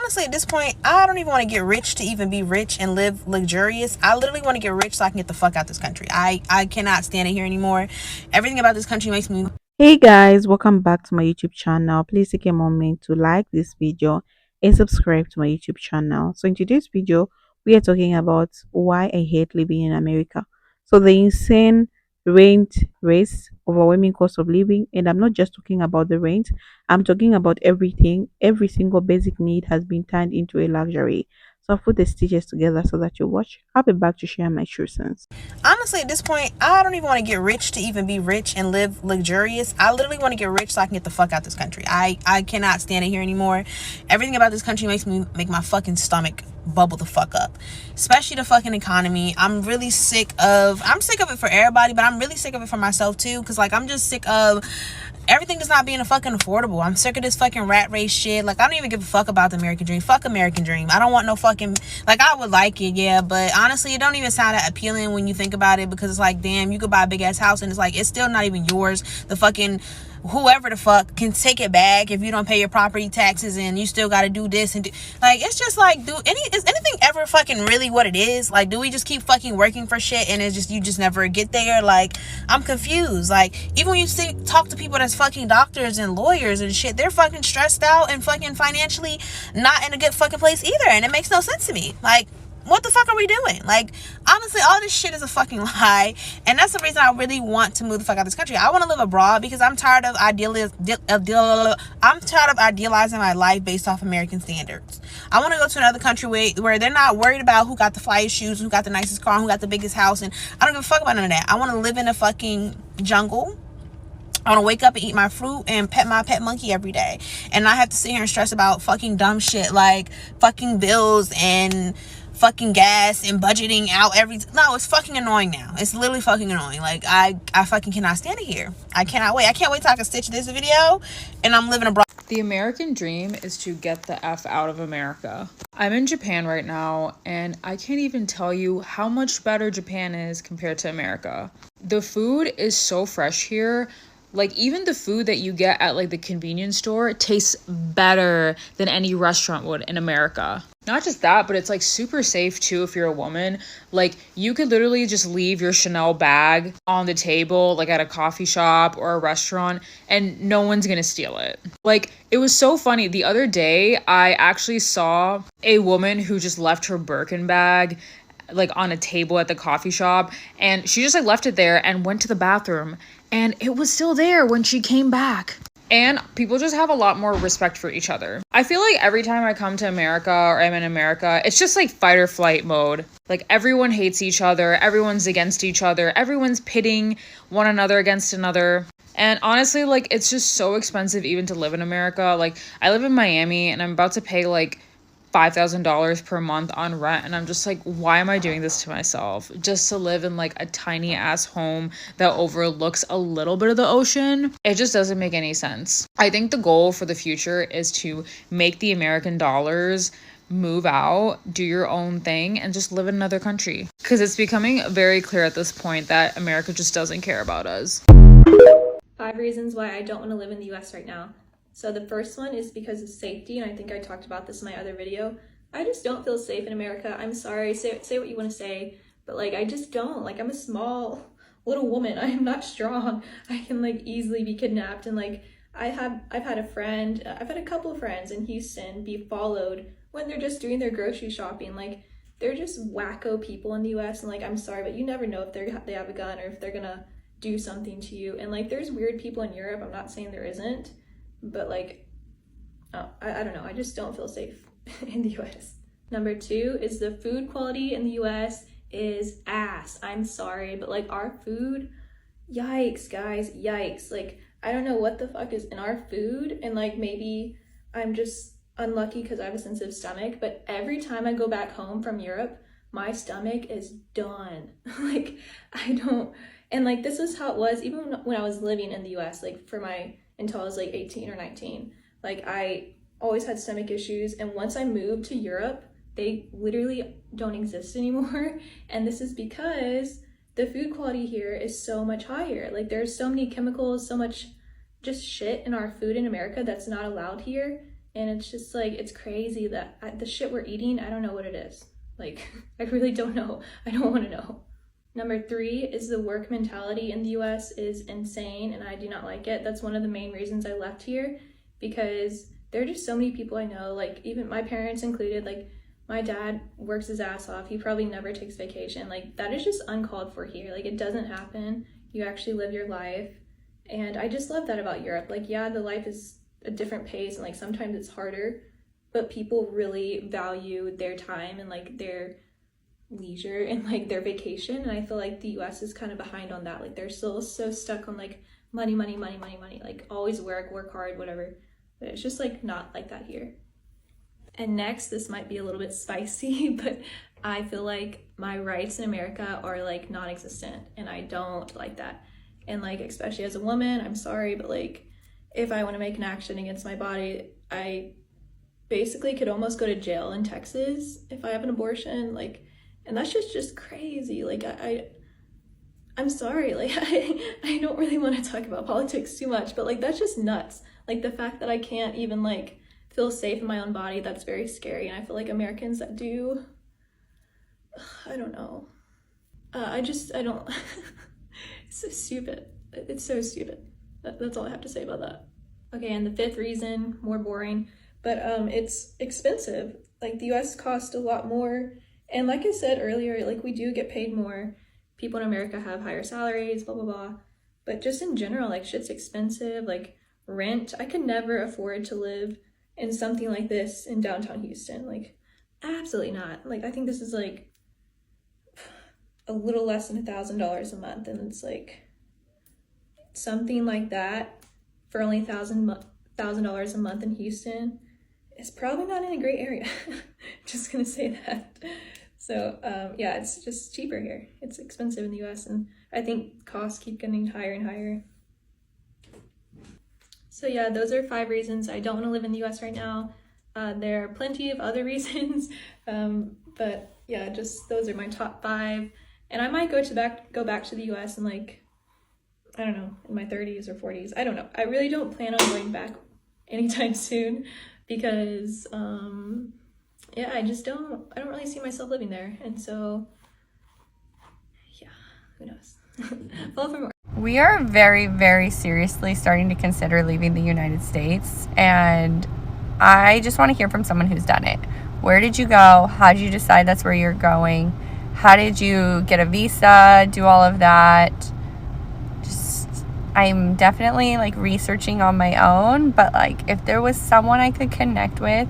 Honestly, at this point, I don't even want to get rich to even be rich and live luxurious. I literally want to get rich so I can get the fuck out this country. I cannot stand it here anymore. Everything about this country makes me. Hey guys, welcome back to my YouTube channel. Please take a moment to like this video and subscribe to my YouTube channel. So in today's video, we are talking about why I hate living in America. So the insane rent race, overwhelming cost of living, and I'm not just talking about the rent, I'm talking about everything. Every single basic need has been turned into a luxury. So I've put the stitches together so that you watch. I'll be back to share my true sense. Honestly, at this point, I don't even want to get rich to even be rich and live luxurious. I literally want to get rich so I can get the fuck out this country. I cannot stand it here anymore. Everything about this country makes me make my fucking stomach bubble the fuck up, especially the fucking economy. I'm sick of it for everybody, but I'm really sick of it for myself too, because like I'm just sick of everything is not being fucking affordable. I'm sick of this fucking rat race shit. Like, I don't even give a fuck about the American dream. Fuck American dream. I don't want no fucking, like, I would like it, yeah, but honestly, it don't even sound that appealing when you think about it, because it's like, damn, you could buy a big ass house and it's like, it's still not even yours. The fucking whoever the fuck can take it back if you don't pay your property taxes, and you still got to do this and do, like, it's just like, is anything ever fucking really what it is? Like, do we just keep fucking working for shit and it's just, you just never get there? Like, I'm confused. Like, even when you talk to people that's fucking doctors and lawyers and shit, they're fucking stressed out and fucking financially not in a good fucking place either, and it makes no sense to me. Like, what the fuck are we doing? Like, honestly, all this shit is a fucking lie, and that's the reason I really want to move the fuck out of this country. I want to live abroad because I'm tired of idealizing my life based off American standards. I want to go to another country where they're not worried about who got the flyest shoes, who got the nicest car, who got the biggest house, and I don't give a fuck about none of that. I want to live in a fucking jungle. I want to wake up and eat my fruit and pet my pet monkey every day, and not have to sit here and stress about fucking dumb shit like fucking bills and fucking gas and budgeting out no, it's fucking annoying now. It's literally fucking annoying. Like, I fucking cannot stand it here. I cannot wait. I can't wait till I can stitch this video and I'm living abroad. The American dream is to get the F out of America. I'm in Japan right now, and I can't even tell you how much better Japan is compared to America. The food is so fresh here. Like, even the food that you get at like the convenience store tastes better than any restaurant would in America. Not just that, but it's like super safe too if you're a woman. Like, you could literally just leave your Chanel bag on the table, like at a coffee shop or a restaurant, and no one's gonna steal it. Like, it was so funny. The other day, I actually saw a woman who just left her Birkin bag like on a table at the coffee shop, and she just like left it there and went to the bathroom, and it was still there when she came back. And people just have a lot more respect for each other. I feel like every time I come to America or I'm in America, it's just like fight or flight mode. Like, everyone hates each other, everyone's against each other, everyone's pitting one another against another. And honestly, like, it's just so expensive even to live in America. Like, I live in Miami and I'm about to pay like $5,000 per month on rent, and I'm just like, why am I doing this to myself just to live in like a tiny ass home that overlooks a little bit of the ocean? It just doesn't make any sense. I think the goal for the future is to make the American dollars move out, do your own thing, and just live in another country, because it's becoming very clear at this point that America just doesn't care about us. 5 reasons why I don't want to live in the US right now. So the first one is because of safety, and I think I talked about this in my other video. I just don't feel safe in America. I'm sorry, say what you want to say, but like, I just don't. Like, I'm a small little woman. I am not strong. I can like easily be kidnapped, and like I've had a couple of friends in Houston be followed when they're just doing their grocery shopping. Like, they're just wacko people in the US, and like, I'm sorry, but you never know if they have a gun or if they're gonna do something to you. And like, there's weird people in Europe. I'm not saying there isn't, but like, I don't know. I just don't feel safe in the US. Number 2 is the food quality in the US is ass. I'm sorry, but like, our food, yikes, guys, yikes. Like, I don't know what the fuck is in our food, and like, maybe I'm just unlucky because I have a sensitive stomach, but every time I go back home from Europe, my stomach is done. Like, I don't, and like, this is how it was even when I was living in the US, like until I was like 18 or 19. Like, I always had stomach issues, and once I moved to Europe, they literally don't exist anymore. And this is because the food quality here is so much higher. Like, there's so many chemicals, so much just shit in our food in America that's not allowed here. And it's just like, it's crazy that the shit we're eating, I don't know what it is. Like, I really don't know. I don't want to know. Number 3 is the work mentality in the US is insane, and I do not like it. That's one of the main reasons I left here, because there are just so many people I know, like even my parents included. Like, my dad works his ass off. He probably never takes vacation. Like, that is just uncalled for here. Like, it doesn't happen. You actually live your life. And I just love that about Europe. Like, yeah, the life is a different pace, and like sometimes it's harder, but people really value their time and like their leisure and like their vacation. And I feel like the US is kind of behind on that. Like, they're still so stuck on like money, like always work hard, whatever. But it's just like not like that here. And next, this might be a little bit spicy, but I feel like my rights in America are like non-existent, and I don't like that. And like, especially as a woman, I'm sorry, but like, if I want to make an action against my body, I basically could almost go to jail in Texas if I have an abortion. Like, and that's just crazy. Like, I'm sorry, like, I don't really want to talk about politics too much, but like, that's just nuts. Like, the fact that I can't even like feel safe in my own body, that's very scary. And I feel like Americans that do, I don't know. I don't, it's so stupid. It's so stupid. That's all I have to say about that. Okay, and the 5th reason, more boring, but it's expensive. Like, the US costs a lot more. And like I said earlier, like, we do get paid more. People in America have higher salaries, blah, blah, blah. But just in general, like, shit's expensive. Like, rent, I could never afford to live in something like this in downtown Houston. Like, absolutely not. Like, I think this is like a little less than $1,000 a month, and it's like something like that for only $1,000 a month in Houston is probably not in a great area. Just gonna say that. So yeah, it's just cheaper here. It's expensive in the US, and I think costs keep getting higher and higher. So yeah, those are 5 reasons I don't want to live in the US right now. There are plenty of other reasons, but yeah, just those are my top 5. And I might go back to the US in like, I don't know, in my 30s or 40s. I don't know. I really don't plan on going back anytime soon, because yeah, I don't really see myself living there. And so yeah, who knows. Follow for more. We are very, very seriously starting to consider leaving the United States, and I just want to hear from someone who's done it. Where did you go? How did you decide that's where you're going? How did you get a visa? Do all of that? I'm definitely like researching on my own, but like, if there was someone I could connect with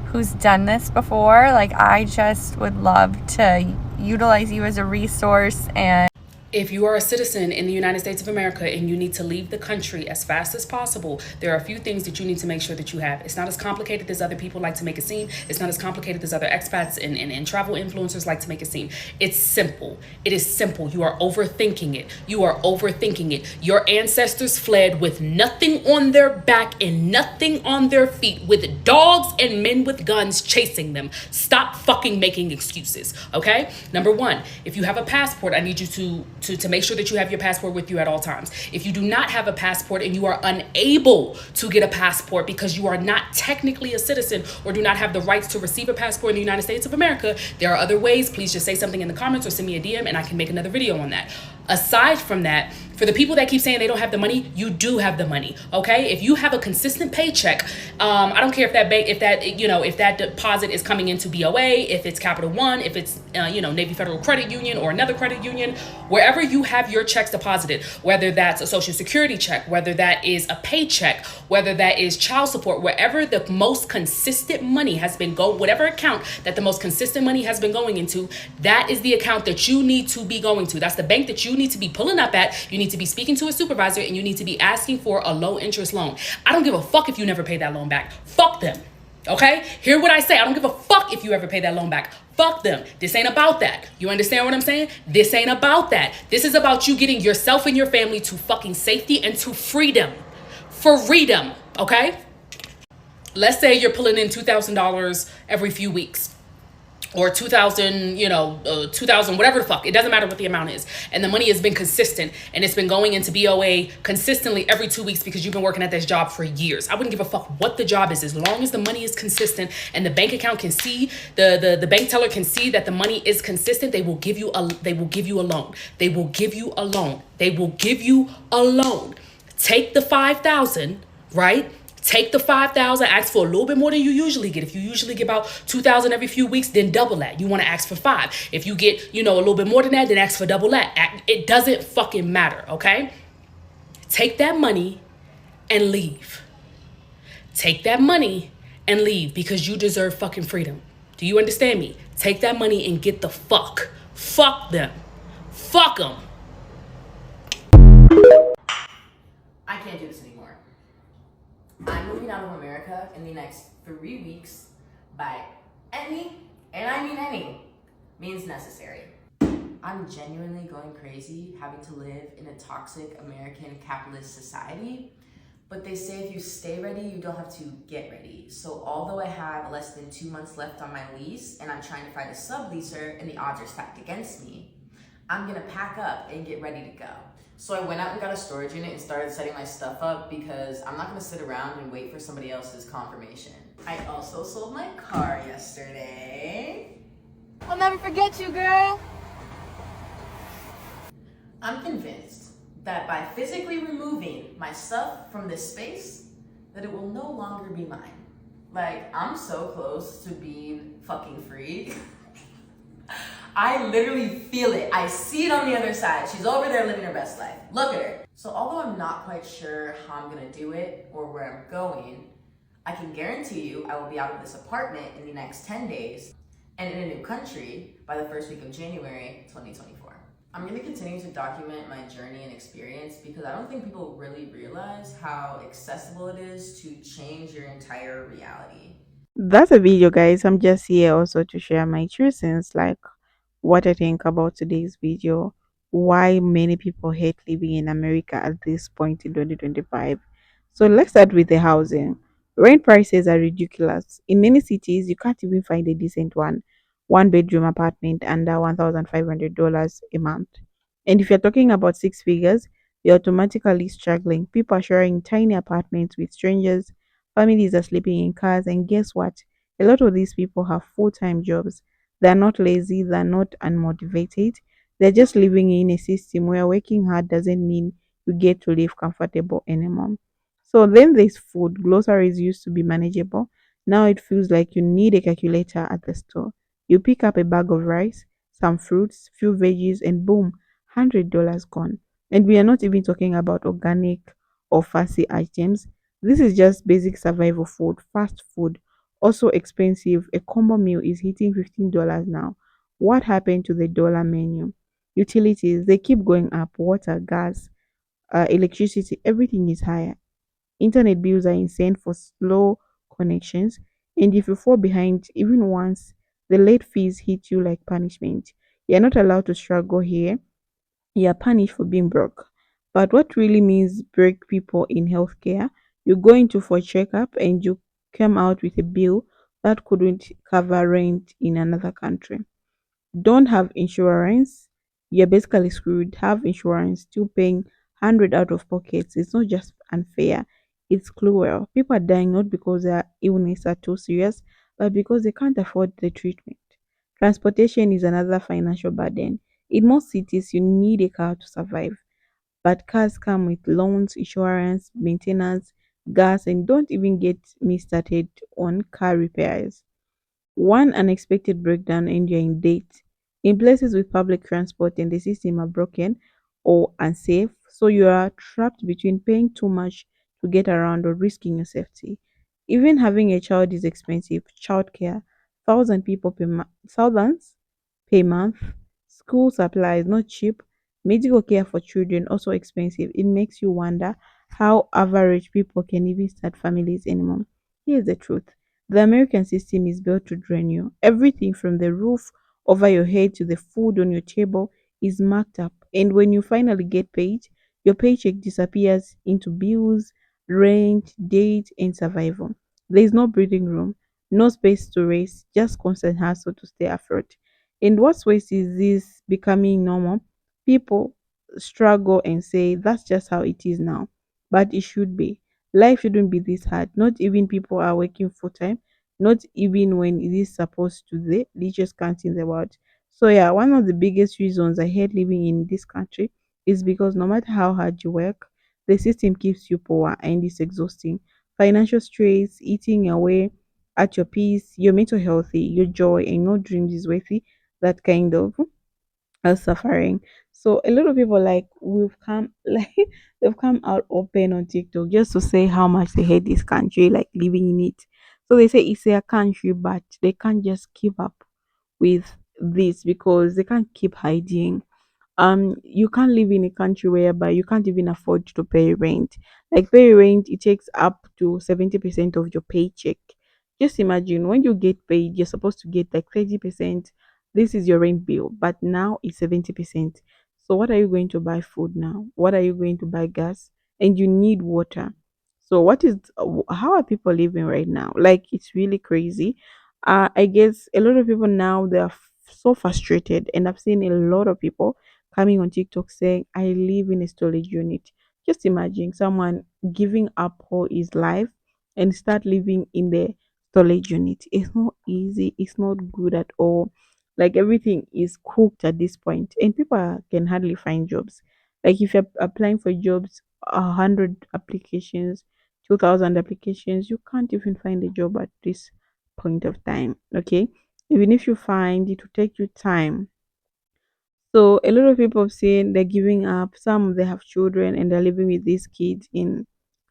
who's done this before, like, I just would love to utilize you as a resource. And if you are a citizen in the United States of America and you need to leave the country as fast as possible, there are a few things that you need to make sure that you have. It's not as complicated as other people like to make it seem. It's not as complicated as other expats and travel influencers like to make it seem. It's simple. It is simple. You are overthinking it. You are overthinking it. Your ancestors fled with nothing on their back and nothing on their feet, with dogs and men with guns chasing them. Stop fucking making excuses, okay? Number 1, if you have a passport, I need you to make sure that you have your passport with you at all times. If you do not have a passport and you are unable to get a passport because you are not technically a citizen or do not have the rights to receive a passport in the United States of America, there are other ways. Please just say something in the comments or send me a DM and I can make another video on that. Aside from that, for the people that keep saying they don't have the money, you do have the money, okay? If you have a consistent paycheck, I don't care if that deposit is coming into BOA, if it's Capital One, if it's Navy Federal Credit Union or another credit union, wherever you have your checks deposited, whether that's a Social Security check, whether that is a paycheck, whether that is child support, wherever the most consistent money has been whatever account that the most consistent money has been going into, that is the account that you need to be going to. That's the bank that you need to be pulling up at. You need to be speaking to a supervisor, and you need to be asking for a low interest loan. I don't give a fuck if you never pay that loan back. Fuck them. Okay? Hear what I say. I don't give a fuck if you ever pay that loan back. Fuck them. This ain't about that. You understand what I'm saying? This ain't about that. This is about you getting yourself and your family to fucking safety and to freedom. Freedom. Okay? Let's say you're pulling in $2,000 every few weeks. or 2000, 2000, whatever the fuck, it doesn't matter what the amount is, and the money has been consistent and it's been going into BOA consistently every 2 weeks because you've been working at this job for years. I wouldn't give a fuck what the job is, as long as the money is consistent and the bank account can see, the bank teller can see that the money is consistent. They will give you a loan. They will give you a loan. They will give you a loan. Take the 5,000, right? Take the 5,000, ask for a little bit more than you usually get. If you usually get about 2,000 every few weeks, then double that. You want to ask for 5. If you get, a little bit more than that, then ask for double that. It doesn't fucking matter, okay? Take that money and leave. Take that money and leave, because you deserve fucking freedom. Do you understand me? Take that money and get the fuck. Fuck them. Fuck them. I can't do this anymore. I'm moving out of America in the next 3 weeks by any, and I mean any, means necessary. I'm genuinely going crazy having to live in a toxic American capitalist society, but they say if you stay ready, you don't have to get ready. So although I have less than 2 months left on my lease and I'm trying to find a subleaser and the odds are stacked against me, I'm gonna pack up and get ready to go. So I went out and got a storage unit and started setting my stuff up because I'm not gonna sit around and wait for somebody else's confirmation. I also sold my car yesterday. I'll never forget you, girl. I'm convinced that by physically removing my stuff from this space, that it will no longer be mine. Like, I'm so close to being fucking free. I literally feel it. I see it on the other side. She's over there living her best life. Look at her. So although I'm not quite sure how I'm gonna do it or where I'm going, I can guarantee you I will be out of this apartment in the next 10 days and in a new country by the first week of January 2024. I'm gonna continue to document my journey and experience because I don't think people really realize how accessible it is to change your entire reality. That's a video, guys. I'm just here also to share my true sense, like what I think about today's video, why many people hate living in America at this point in 2025. So let's start with the housing. Rent prices are ridiculous. In many cities, you can't even find a decent one bedroom apartment under $1,500 a month. And if you're talking about six figures, you're automatically struggling. People are sharing tiny apartments with strangers, families are sleeping in cars, and guess what? A lot of these people have full time jobs. They're not lazy, they're not unmotivated. They're just living in a system where working hard doesn't mean you get to live comfortable anymore. So then there's food. Groceries used to be manageable. Now it feels like you need a calculator at the store. You pick up a bag of rice, some fruits, few veggies, and boom, $100 gone. And we are not even talking about organic or fancy items. This is just basic survival food, fast food, also expensive. A combo meal is hitting $15 now. What happened to the dollar menu? Utilities, they keep going up. Water, gas, electricity, everything is higher. Internet bills are insane for slow connections. And if you fall behind even once, the late fees hit you like punishment. You're not allowed to struggle here. You're punished for being broke. But what really means break people in healthcare? You go into for a checkup and you come out with a bill that couldn't cover rent in another country. Don't have insurance, you're basically screwed. Have insurance, still paying 100 out of pockets. It's not just unfair, it's cruel. People are dying not because their illness are too serious, but because they can't afford the treatment. Transportation is another financial burden. In most cities, you need a car to survive, but cars come with loans, insurance, maintenance, gas, and don't even get me started on car repairs. One unexpected breakdown and you're in debt. In places with public transport and the system are broken or unsafe, so you are trapped between paying too much to get around or risking your safety. Even having a child is expensive. Childcare, thousands per month. School supplies not cheap. Medical care for children also expensive. It makes you wonder how average people can even start families anymore. Here's the truth. The American system is built to drain you. Everything from the roof over your head to the food on your table is marked up. And when you finally get paid, your paycheck disappears into bills, rent, debt, and survival. There is no breathing room. no space to rest, just constant hustle to stay afloat. In what ways is this becoming normal? People struggle and say that's just how it is now, but it should be. Life shouldn't be this hard. Not even people are working full time, not even when it is supposed to, the richest country in the world. So yeah, one of the biggest reasons I hate living in this country is because no matter how hard you work, the system keeps you poor and it's exhausting. Financial stress, eating away at your peace, your mental healthy, your joy, and no dreams is worthy that kind of suffering. So a lot of people like we've come like they've come out open on TikTok just to say how much they hate this country, like living in it. So they say it's their country, but they can't just keep up with this because they can't keep hiding. You can't live in a country whereby you can't even afford to pay rent. Like pay rent, it takes up to 70% of your paycheck. Just imagine when you get paid, you're supposed to get like 30%. This is your rent bill, but now it's 70%. So what are you going to buy food now? What are you going to buy gas? And you need water. So what is how are people living right now? Like it's really crazy. I guess a lot of people now they are so frustrated, and I've seen a lot of people coming on TikTok saying, I live in a storage unit. Just imagine someone giving up all his life and start living in the storage unit. It's not easy, it's not good at all. Like everything is cooked at this point, and people can hardly find jobs. Like if you're applying for jobs, 100 applications, 2,000 applications, you can't even find a job at this point of time. Okay, even if you find it will take you time. So a lot of people have seen they're giving up. Some they have children and they're living with these kids in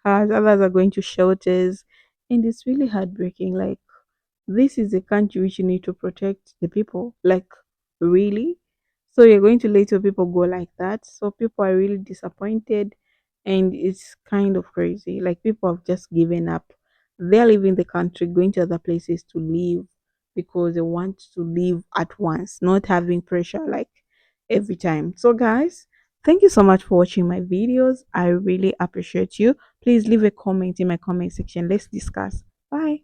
cars. Others are going to shelters, and it's really heartbreaking. Like this is a country which you need to protect the people. Like really, so you're going to let your people go like that. So people are really disappointed, and it's kind of crazy. Like people have just given up. They're leaving the country, going to other places to live because they want to live at once, not having pressure like every time. So guys, thank you so much for watching my videos. I really appreciate you. Please leave a comment in my comment section. Let's discuss. Bye.